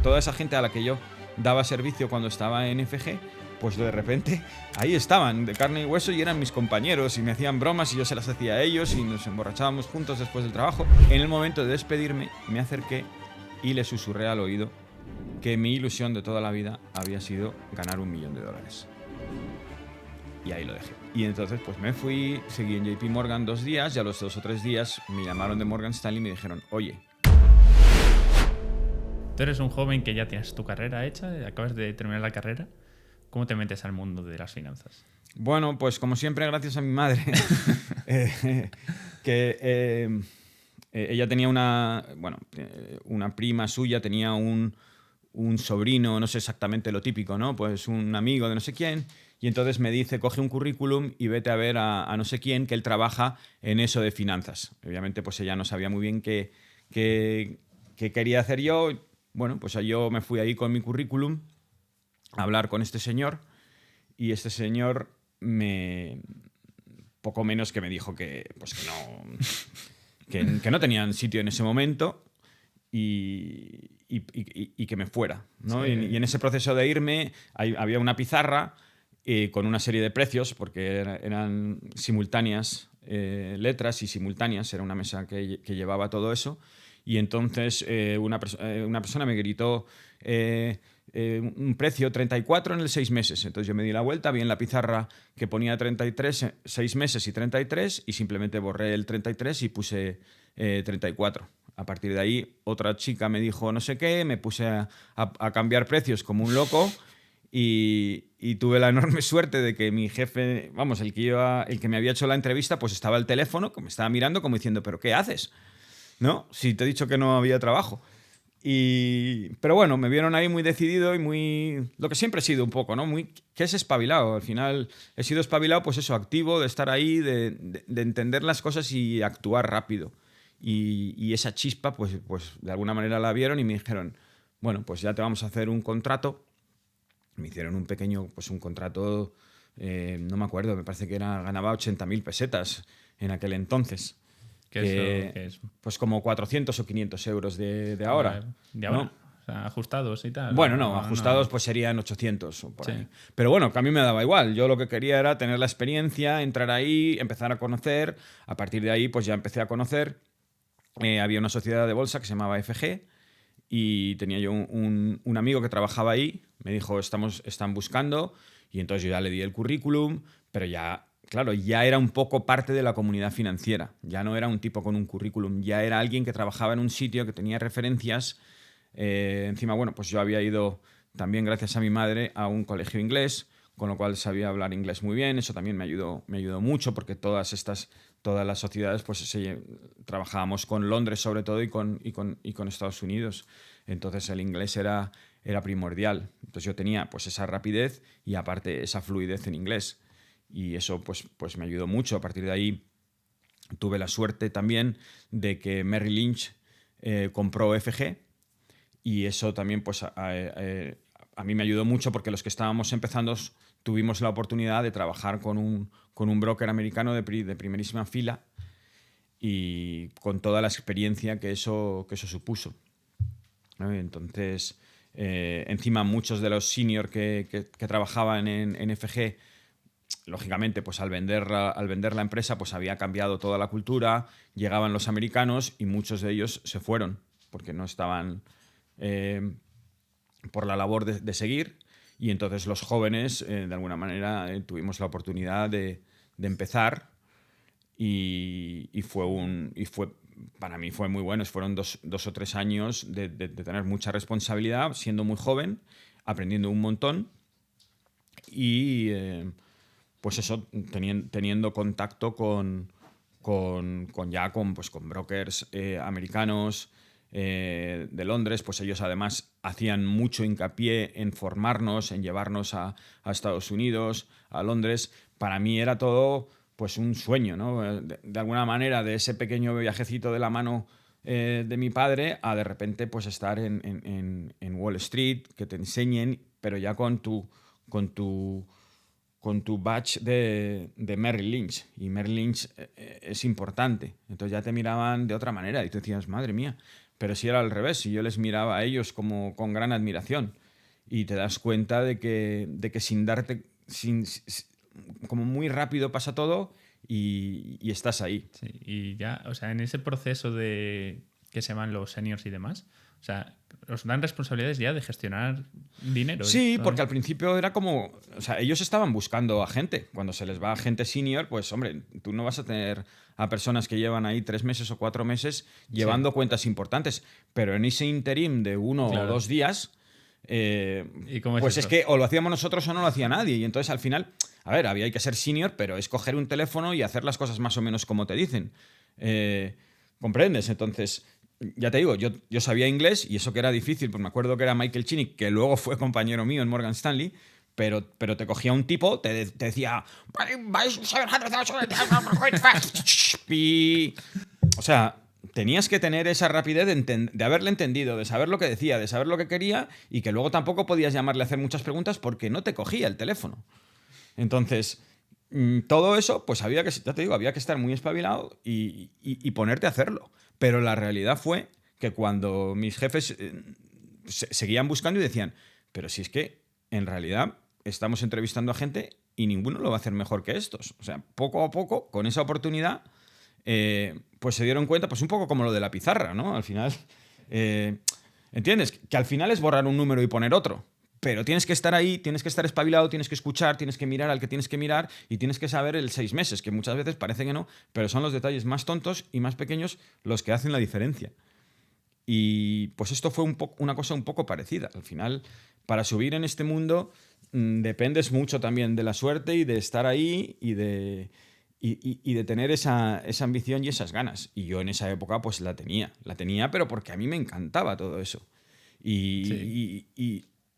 toda esa gente a la que yo daba servicio cuando estaba en FG, pues de repente ahí estaban, de carne y hueso, y eran mis compañeros y me hacían bromas y yo se las hacía a ellos y nos emborrachábamos juntos después del trabajo. En el momento de despedirme me acerqué y le susurré al oído que mi ilusión de toda la vida había sido ganar $1 millón. Y ahí lo dejé. Y entonces pues me fui, seguí en JP Morgan 2 días y a los 2 o 3 días me llamaron de Morgan Stanley y me dijeron, oye. Tú eres un joven que ya tienes tu carrera hecha, acabas de terminar la carrera. ¿Cómo te metes al mundo de las finanzas? Bueno, pues como siempre, gracias a mi madre, que ella tenía una prima suya, tenía un sobrino, no sé exactamente lo típico, ¿no? Pues un amigo de no sé quién, y entonces me dice, coge un currículum y vete a ver a no sé quién, que él trabaja en eso de finanzas. Obviamente, pues ella no sabía muy bien qué quería hacer yo. Bueno, pues yo me fui ahí con mi currículum a hablar con este señor, y este señor poco menos que me dijo que no tenían sitio en ese momento y que me fuera, ¿no? Sí. Y en ese proceso de irme había una pizarra con una serie de precios, porque eran simultáneas, letras y simultáneas, era una mesa que llevaba todo eso. Y entonces una persona me gritó un precio 34 en el 6 meses. Entonces yo me di la vuelta, vi en la pizarra que ponía 33, 6 meses y 33, y simplemente borré el 33 y puse 34. A partir de ahí otra chica me dijo no sé qué, me puse a cambiar precios como un loco. Y tuve la enorme suerte de que mi jefe, vamos, el que me había hecho la entrevista, pues estaba al teléfono, que me estaba mirando como diciendo, ¿pero qué haces? ¿No? Si te he dicho que no había trabajo. Pero bueno, me vieron ahí muy decidido y muy... Lo que siempre he sido un poco, ¿no? Que es espabilado. Al final he sido espabilado, pues eso, activo, de estar ahí, de entender las cosas y actuar rápido. Y esa chispa, pues de alguna manera la vieron y me dijeron, bueno, pues ya te vamos a hacer un contrato. Me hicieron un pequeño, pues un contrato, no me acuerdo, me parece que ganaba 80.000 pesetas en aquel entonces. ¿Qué es? Pues como 400 o 500 euros de ahora. ¿De ahora? ¿No? O sea, ajustados y tal. Bueno, no, ajustados pues serían 800 o por Sí. ahí. Pero bueno, que a mí me daba igual. Yo lo que quería era tener la experiencia, entrar ahí, empezar a conocer. A partir de ahí pues ya empecé a conocer. Había una sociedad de bolsa que se llamaba FG y tenía yo un amigo que trabajaba ahí. Me dijo, están buscando, y entonces yo ya le di el currículum, pero ya... Claro, ya era un poco parte de la comunidad financiera. Ya no era un tipo con un currículum, ya era alguien que trabajaba en un sitio, que tenía referencias. Encima, bueno, pues yo había ido también, gracias a mi madre, a un colegio inglés, con lo cual sabía hablar inglés muy bien. Eso también me ayudó mucho, porque todas las sociedades, pues trabajábamos con Londres sobre todo y con Estados Unidos. Entonces el inglés era primordial. Entonces yo tenía pues esa rapidez y aparte esa fluidez en inglés. Y eso pues me ayudó mucho. A partir de ahí tuve la suerte también de que Merrill Lynch compró FG, y eso también pues a mí me ayudó mucho, porque los que estábamos empezando tuvimos la oportunidad de trabajar con un broker americano de primerísima fila, y con toda la experiencia que eso supuso. Entonces, encima muchos de los senior que trabajaban en FG, lógicamente, pues al vender la empresa, pues había cambiado toda la cultura, llegaban los americanos y muchos de ellos se fueron porque no estaban por la labor de seguir, y entonces los jóvenes, de alguna manera, tuvimos la oportunidad de empezar, y para mí fue muy bueno. Fueron 2 o 3 años de tener mucha responsabilidad, siendo muy joven, aprendiendo un montón, y pues eso, teniendo contacto con brokers americanos de Londres. Pues ellos además hacían mucho hincapié en formarnos, en llevarnos a Estados Unidos, a Londres. Para mí era todo pues un sueño, ¿no? De alguna manera, de ese pequeño viajecito de la mano de mi padre a de repente pues estar en Wall Street, que te enseñen, pero ya con tu badge de Merrill Lynch. Y Merrill Lynch es importante. Entonces ya te miraban de otra manera y tú decías, madre mía, pero sí era al revés, y yo les miraba a ellos como con gran admiración. Y te das cuenta de que sin darte, como muy rápido pasa todo y estás ahí. Sí, y ya, o sea, en ese proceso de que se llaman los seniors y demás, o sea, os dan responsabilidades ya de gestionar dinero. Sí, Todo, porque ¿no? al principio era como, o sea, ellos estaban buscando a gente. Cuando se les va a gente senior, pues hombre, tú no vas a tener a personas que llevan ahí 3 meses o 4 meses Sí, llevando cuentas importantes, pero en ese interim de 1 o 2 días, ¿y cómo es pues es eso? que o lo hacíamos nosotros o no lo hacía nadie. Y entonces al final, a ver, había que ser senior, pero es coger un teléfono y hacer las cosas más o menos como te dicen. Eh, ¿Comprendes? Entonces, ya te digo, yo sabía inglés y eso que era difícil, pues me acuerdo que era Michael Chinick, que luego fue compañero mío en Morgan Stanley, pero te cogía un tipo, te decía... Y, o sea, tenías que tener esa rapidez de haberle entendido, de saber lo que decía, de saber lo que quería y que luego tampoco podías llamarle a hacer muchas preguntas porque no te cogía el teléfono. Entonces, todo eso, pues había que, ya te digo, había que estar muy espabilado y ponerte a hacerlo. Pero la realidad fue que cuando mis jefes seguían buscando y decían, pero si es que en realidad estamos entrevistando a gente y ninguno lo va a hacer mejor que estos. O sea, poco a poco, con esa oportunidad, pues se dieron cuenta, pues un poco como lo de la pizarra, ¿no? Al final, eh, ¿entiendes? Que al final es borrar un número y poner otro. Pero tienes que estar ahí, tienes que estar espabilado, tienes que escuchar, tienes que mirar al que tienes que mirar y tienes que saber el 6 meses, que muchas veces parece que no, pero son los detalles más tontos y más pequeños los que hacen la diferencia. Y pues esto fue una cosa un poco parecida. Al final, para subir en este mundo, dependes mucho también de la suerte y de estar ahí y de tener esa ambición y esas ganas. Y yo en esa época pues la tenía, pero porque a mí me encantaba todo eso. Sí.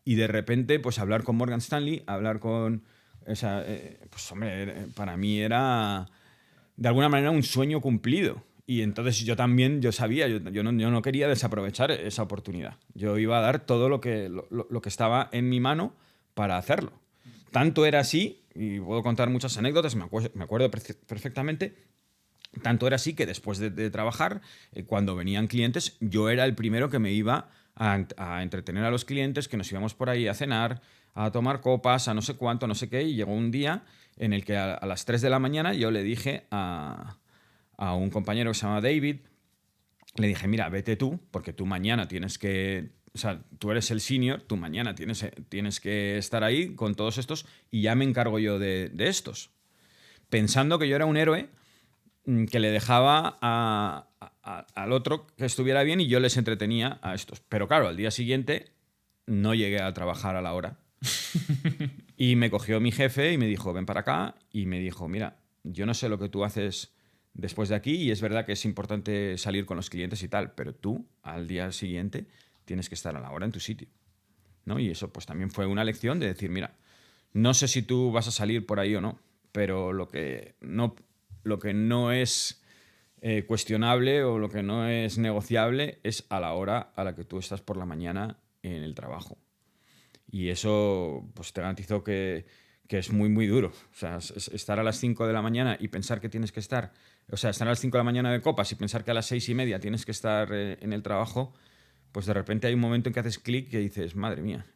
Y de repente, pues hablar con Morgan Stanley, hablar con... pues hombre, para mí era de alguna manera un sueño cumplido. Y entonces yo también, yo sabía, yo no quería desaprovechar esa oportunidad. Yo iba a dar todo lo que estaba en mi mano para hacerlo. Tanto era así, y puedo contar muchas anécdotas, me acuerdo perfectamente, tanto era así que después de trabajar, cuando venían clientes, yo era el primero que me iba a entretener a los clientes, que nos íbamos por ahí a cenar, a tomar copas, a no sé cuánto, no sé qué, y llegó un día en el que a las 3 de la mañana yo le dije a un compañero que se llama David, le dije, mira, vete tú, porque tú mañana tienes que... O sea, tú eres el senior, tú mañana tienes que estar ahí con todos estos y ya me encargo yo de estos. Pensando que yo era un héroe que le dejaba al otro que estuviera bien y yo les entretenía a estos. Pero claro, al día siguiente no llegué a trabajar a la hora. Y me cogió mi jefe y me dijo, ven para acá. Y me dijo, mira, yo no sé lo que tú haces después de aquí y es verdad que es importante salir con los clientes y tal, pero tú al día siguiente tienes que estar a la hora en tu sitio, ¿no? Y eso pues también fue una lección de decir, mira, no sé si tú vas a salir por ahí o no, pero lo que no es cuestionable o lo que no es negociable es a la hora a la que tú estás por la mañana en el trabajo. Y eso pues te garantizo que es muy, muy duro. O sea, estar a las 5 de la mañana y pensar que tienes que estar, o sea, estar a las 5 de la mañana de copas y pensar que a las 6:30 tienes que estar en el trabajo, pues de repente hay un momento en que haces clic y dices, madre mía,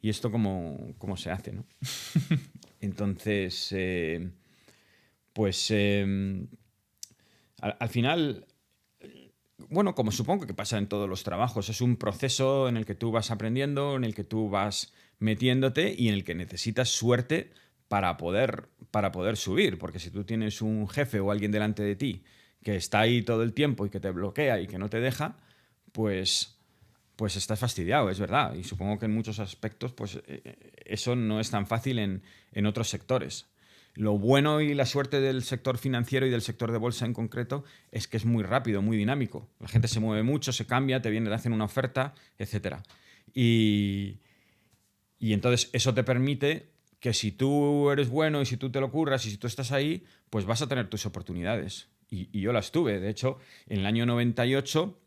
¿y esto cómo se hace, no? Entonces, pues al final, bueno, como supongo que pasa en todos los trabajos, es un proceso en el que tú vas aprendiendo, en el que tú vas metiéndote y en el que necesitas suerte para poder subir. Porque si tú tienes un jefe o alguien delante de ti que está ahí todo el tiempo y que te bloquea y que no te deja, pues estás fastidiado, es verdad. Y supongo que en muchos aspectos, pues eso no es tan fácil en otros sectores. Lo bueno y la suerte del sector financiero y del sector de bolsa en concreto es que es muy rápido, muy dinámico. La gente se mueve mucho, se cambia, te viene, te hacen una oferta, etcétera. Y, y entonces eso te permite que si tú eres bueno y si tú te lo curras y si tú estás ahí, pues vas a tener tus oportunidades. Y yo las tuve. De hecho, en el año 98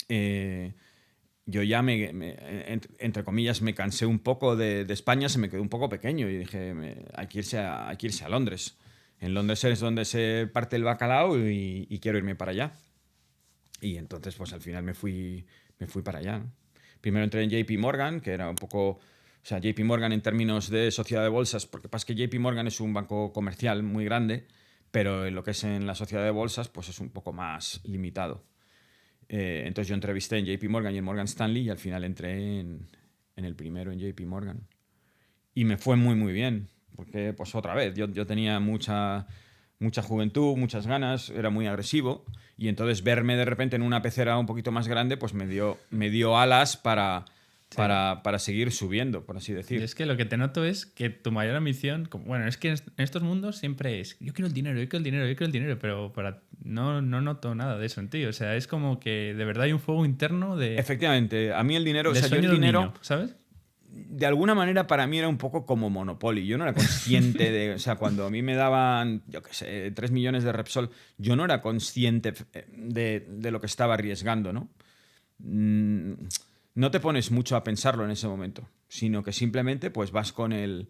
eh, yo ya entre comillas, me cansé un poco de España, se me quedó un poco pequeño y dije, hay que irse a Londres. En Londres es donde se parte el bacalao y quiero irme para allá. Y entonces, pues al final me fui para allá, ¿no? Primero entré en JP Morgan, que era un poco... O sea, JP Morgan en términos de sociedad de bolsas, porque pasa que JP Morgan es un banco comercial muy grande, pero en lo que es en la sociedad de bolsas, pues es un poco más limitado. Entonces yo entrevisté en JP Morgan y en Morgan Stanley y al final entré en el primero, en JP Morgan. Y me fue muy, muy bien, porque pues otra vez, yo tenía mucha juventud, muchas ganas, era muy agresivo y entonces verme de repente en una pecera un poquito más grande pues me dio alas para seguir subiendo, por así Y decir. es que lo que te noto es que tu mayor ambición, bueno, es que en estos mundos siempre es, yo quiero el dinero, yo quiero el dinero, yo quiero el dinero, pero no noto nada de eso en ti. O sea, es como que de verdad hay un fuego interno Efectivamente, a mí el dinero, o de sea, yo el sueño de un dinero, niño, ¿sabes? de alguna manera para mí era un poco como Monopoly. Yo no era consciente de, o sea, cuando a mí me daban, yo qué sé, 3 millones de Repsol, yo no era consciente de lo que estaba arriesgando, ¿no? No te pones mucho a pensarlo en ese momento, sino que simplemente pues vas con el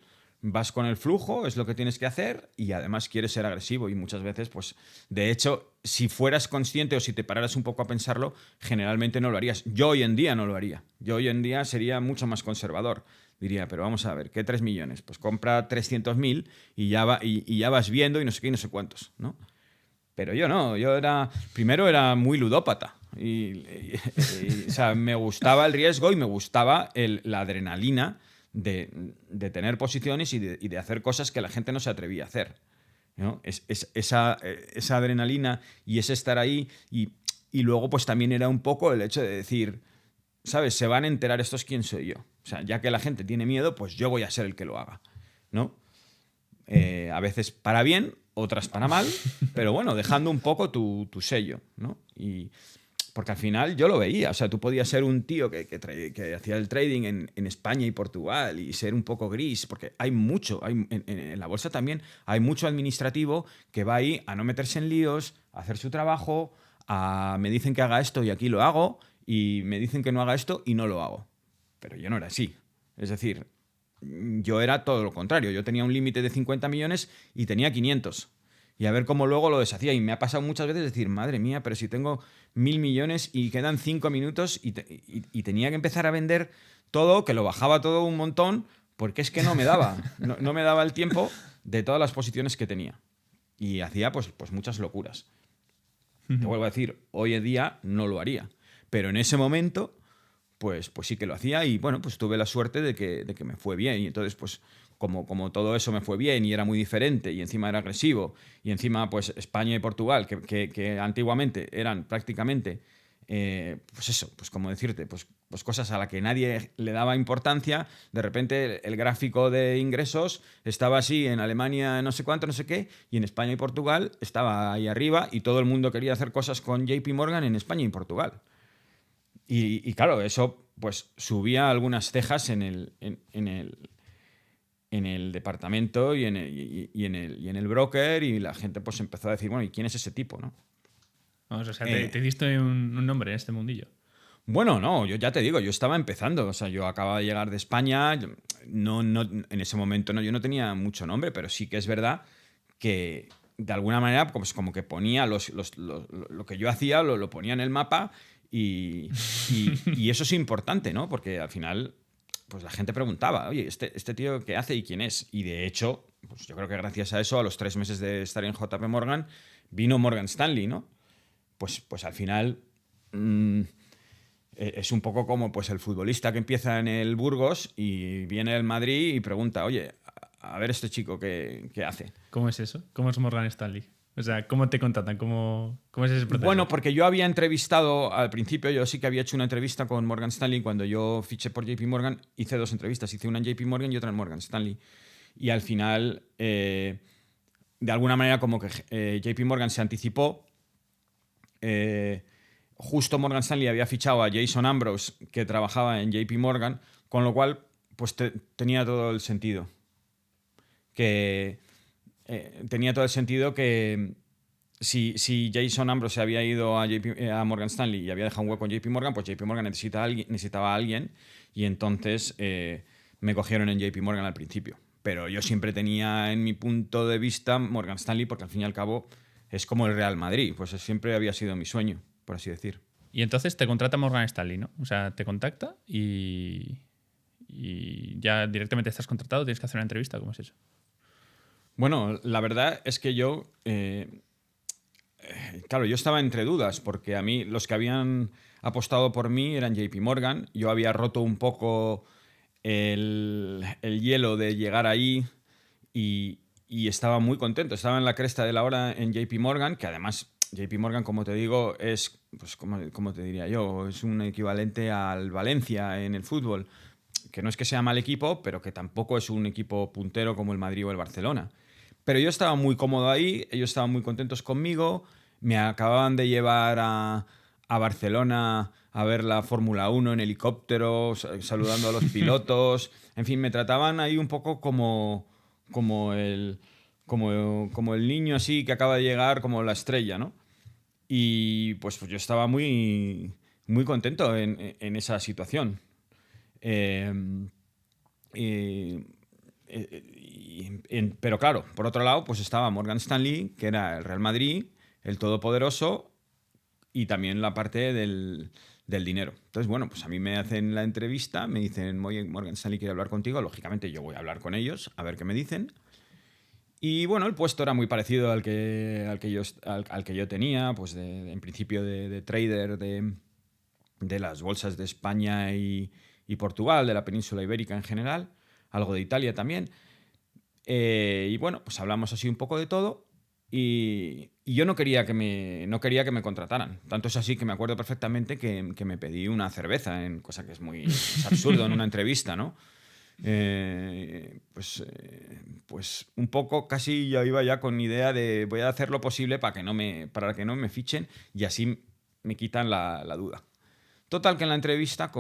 flujo, es lo que tienes que hacer y además quieres ser agresivo y muchas veces, pues, de hecho, si fueras consciente o si te pararas un poco a pensarlo, generalmente no lo harías. Yo hoy en día no lo haría. Yo hoy en día sería mucho más conservador. Diría, pero vamos a ver, ¿qué 3 millones? Pues compra 300.000 y ya vas viendo y no sé qué y no sé cuántos, ¿no? Pero yo no, primero era muy ludópata. O sea, me gustaba el riesgo y me gustaba la adrenalina de tener posiciones y de hacer cosas que la gente no se atrevía a hacer, ¿no? Esa adrenalina y ese estar ahí. Y luego, pues también era un poco el hecho de decir, ¿sabes? Se van a enterar estos quién soy yo. O sea, ya que la gente tiene miedo, pues yo voy a ser el que lo haga, ¿no? A veces para bien, otras para mal, pero bueno, dejando un poco tu sello, ¿no? Porque al final yo lo veía, o sea, tú podías ser un tío que hacía el trading en España y Portugal y ser un poco gris, porque hay mucho, en la bolsa también hay mucho administrativo que va ahí a no meterse en líos, a hacer su trabajo, me dicen que haga esto y aquí lo hago, y me dicen que no haga esto y no lo hago. Pero yo no era así. Es decir, yo era todo lo contrario. Yo tenía un límite de 50 millones y tenía 500. Y a ver cómo luego lo deshacía. Y me ha pasado muchas veces decir, madre mía, pero si tengo 1.000 millones y quedan 5 minutos y tenía que empezar a vender todo, que lo bajaba todo un montón, porque es que no me daba. No me daba el tiempo de todas las posiciones que tenía. Y hacía pues muchas locuras. Te vuelvo a decir, hoy en día no lo haría. Pero en ese momento pues sí que lo hacía y bueno, pues tuve la suerte de que me fue bien y entonces pues como todo eso me fue bien y era muy diferente y encima era agresivo y encima pues España y Portugal que antiguamente eran prácticamente pues eso, pues como decirte, pues cosas a las que nadie le daba importancia, de repente el gráfico de ingresos estaba así en Alemania no sé cuánto, no sé qué, y en España y Portugal estaba ahí arriba y todo el mundo quería hacer cosas con JP Morgan en España y Portugal. Y claro, eso pues subía algunas cejas en el departamento y en el broker y la gente pues empezó a decir, bueno, ¿y quién es ese tipo, no? Vamos, o sea, te diste un nombre en este mundillo. Bueno, no, yo ya te digo, yo estaba empezando, o sea, yo acababa de llegar de España, no, en ese momento yo no tenía mucho nombre, pero sí que es verdad que de alguna manera pues como que ponía lo que yo hacía, lo ponía en el mapa y eso es importante, ¿no? Porque al final pues la gente preguntaba, oye, ¿este tío qué hace y quién es? Y de hecho, pues yo creo que gracias a eso, a los 3 meses de estar en JP Morgan, vino Morgan Stanley, ¿no? Pues al final es un poco como pues el futbolista que empieza en el Burgos y viene el Madrid y pregunta, oye, a ver este chico qué hace. ¿Cómo es eso? ¿Cómo es Morgan Stanley? O sea, ¿cómo te contratan? ¿Cómo es ese proceso? Bueno, porque yo había entrevistado al principio, yo sí que había hecho una entrevista con Morgan Stanley cuando yo fiché por JP Morgan, hice 2 entrevistas, hice una en JP Morgan y otra en Morgan Stanley. Y al final, de alguna manera, como que JP Morgan se anticipó. Justo Morgan Stanley había fichado a Jason Ambrose, que trabajaba en JP Morgan, con lo cual pues tenía todo el sentido. Tenía todo el sentido que si Jason Ambrose se había ido a Morgan Stanley y había dejado un hueco en JP Morgan, pues JP Morgan necesitaba a alguien y entonces me cogieron en JP Morgan al principio. Pero yo siempre tenía en mi punto de vista Morgan Stanley porque al fin y al cabo es como el Real Madrid, pues siempre había sido mi sueño. por así decir. Y entonces te contrata Morgan Stanley, ¿no? O sea, te contacta y ya directamente estás contratado, tienes que hacer una entrevista. ¿Cómo es eso? Bueno, la verdad es que yo, claro, yo estaba entre dudas, porque a mí los que habían apostado por mí eran JP Morgan. Yo había roto un poco el hielo de llegar ahí y estaba muy contento. Estaba en la cresta de la hora en JP Morgan, que además JP Morgan, como te digo, es, pues, como te diría yo, es un equivalente al Valencia en el fútbol, que no es que sea mal equipo, pero que tampoco es un equipo puntero como el Madrid o el Barcelona. Pero yo estaba muy cómodo ahí, ellos estaban muy contentos conmigo, me acababan de llevar a Barcelona a ver la Fórmula 1 en helicóptero, saludando a los pilotos, en fin, me trataban ahí un poco como como el niño así que acaba de llegar, como la estrella, ¿no? Y pues yo estaba muy contento en esa situación. Eh, y- pero claro, por otro lado, pues estaba Morgan Stanley, que era el Real Madrid, el todopoderoso, y también la parte del dinero. Entonces, bueno, pues a mí me hacen la entrevista, me dicen, oye, Morgan Stanley quiere hablar contigo. Lógicamente yo voy a hablar con ellos, a ver qué me dicen. Y bueno, el puesto era muy parecido al que yo tenía, pues en principio de trader de las bolsas de España y Portugal, de la península ibérica en general, algo de Italia también. Y bueno, pues hablamos así un poco de todo y yo no quería no quería que me contrataran. Tanto es así que me acuerdo perfectamente que me pedí una cerveza, cosa que es absurdo en una entrevista, ¿no? Pues un poco casi yo iba ya con idea de voy a hacer lo posible para que no me fichen y así me quitan la duda. Total, que en la entrevista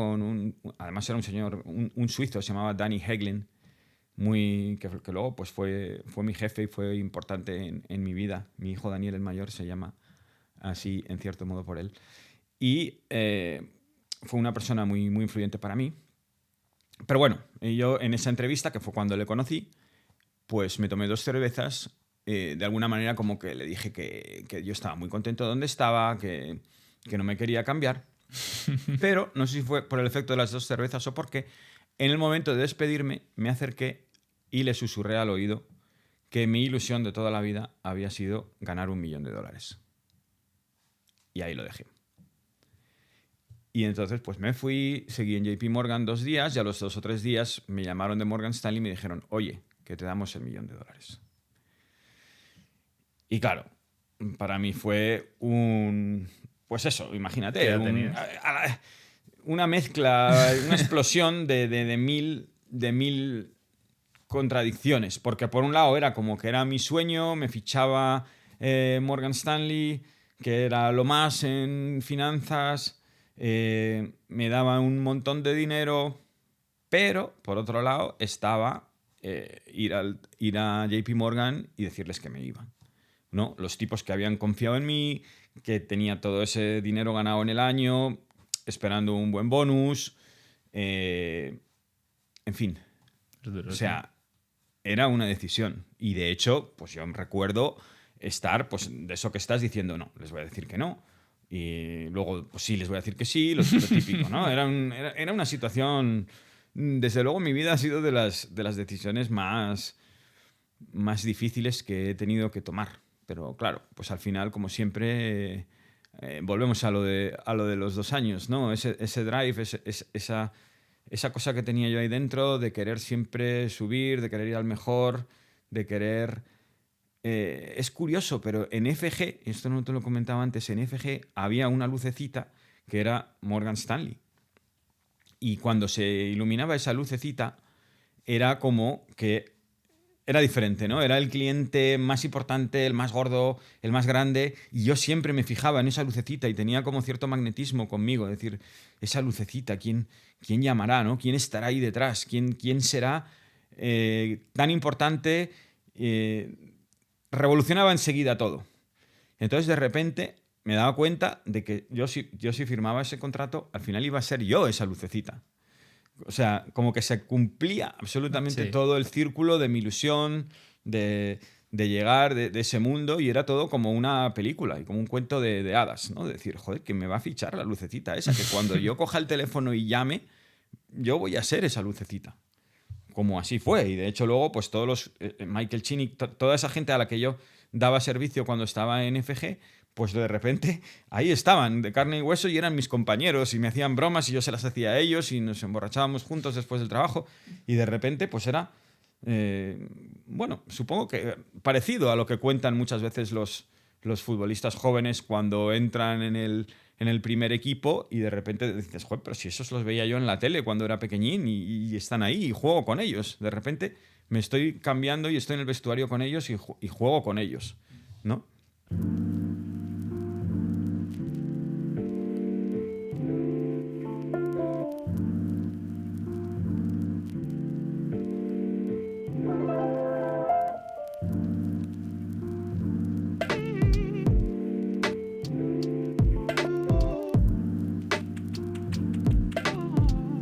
además era un señor, un suizo, se llamaba Danny Heglin, que luego pues fue mi jefe y fue importante en mi vida. Mi hijo Daniel, el mayor, se llama así en cierto modo por él. Y fue una persona muy influyente para mí. Pero bueno, yo en esa entrevista, que fue cuando le conocí, pues me tomé 2 cervezas. De alguna manera como que le dije que yo estaba muy contento donde estaba, que no me quería cambiar. Pero no sé si fue por el efecto de las 2 cervezas o porque en el momento de despedirme me acerqué y le susurré al oído que mi ilusión de toda la vida había sido ganar $1.000.000. Y ahí lo dejé. Y entonces pues me fui, seguí en JP Morgan 2 días y a los 2 o 3 días me llamaron de Morgan Stanley y me dijeron, oye, que te damos $1.000.000. Y claro, para mí fue pues eso, imagínate, ¿Qué edad tenías? una mezcla, una explosión de mil contradicciones. Porque por un lado era como que era mi sueño, me fichaba Morgan Stanley, que era lo más en finanzas, me daba un montón de dinero, pero por otro lado estaba ir a JP Morgan y decirles que me iba, ¿no? Los tipos que habían confiado en mí, que tenía todo ese dinero ganado en el año, esperando un buen bonus, en fin. Es duro, O sí. sea, era una decisión. Y de hecho, pues yo recuerdo estar, pues de eso que estás diciendo, no, les voy a decir que no. Y luego, pues sí, les voy a decir que sí, lo típico, ¿no? Era una situación. Desde luego, mi vida ha sido de las decisiones más difíciles que he tenido que tomar. Pero claro, pues al final, como siempre, volvemos a lo de los 2 años, ¿no? Ese drive, esa cosa que tenía yo ahí dentro de querer siempre subir, de querer ir al mejor, de querer. Es curioso, pero en FG, esto no te lo comentaba antes, en FG había una lucecita que era Morgan Stanley. Y cuando se iluminaba esa lucecita, era como que era diferente, ¿no? Era el cliente más importante, el más gordo, el más grande, y yo siempre me fijaba en esa lucecita y tenía como cierto magnetismo conmigo, es decir, esa lucecita, ¿quién llamará, ¿no? ¿Quién estará ahí detrás? ¿Quién será tan importante? Revolucionaba enseguida todo. Entonces, de repente, me daba cuenta de que yo si firmaba ese contrato, al final iba a ser yo esa lucecita. O sea, como que se cumplía absolutamente Sí. todo el círculo de mi ilusión, de de llegar de ese mundo y era todo como una película y como un cuento de hadas, ¿no? De decir, joder, que me va a fichar la lucecita esa, que cuando yo coja el teléfono y llame, yo voy a ser esa lucecita. Como así fue. Y de hecho luego, pues todos los... Michael Chin, toda esa gente a la que yo daba servicio cuando estaba en FG, pues de repente ahí estaban, de carne y hueso, y eran mis compañeros, y me hacían bromas, y yo se las hacía a ellos, y nos emborrachábamos juntos después del trabajo, y de repente, pues era... bueno, supongo que parecido a lo que cuentan muchas veces los futbolistas jóvenes cuando entran en el primer equipo y de repente dices, joder, pero si esos los veía yo en la tele cuando era pequeñín y están ahí y juego con ellos. De repente me estoy cambiando y estoy en el vestuario con ellos y juego con ellos, ¿no?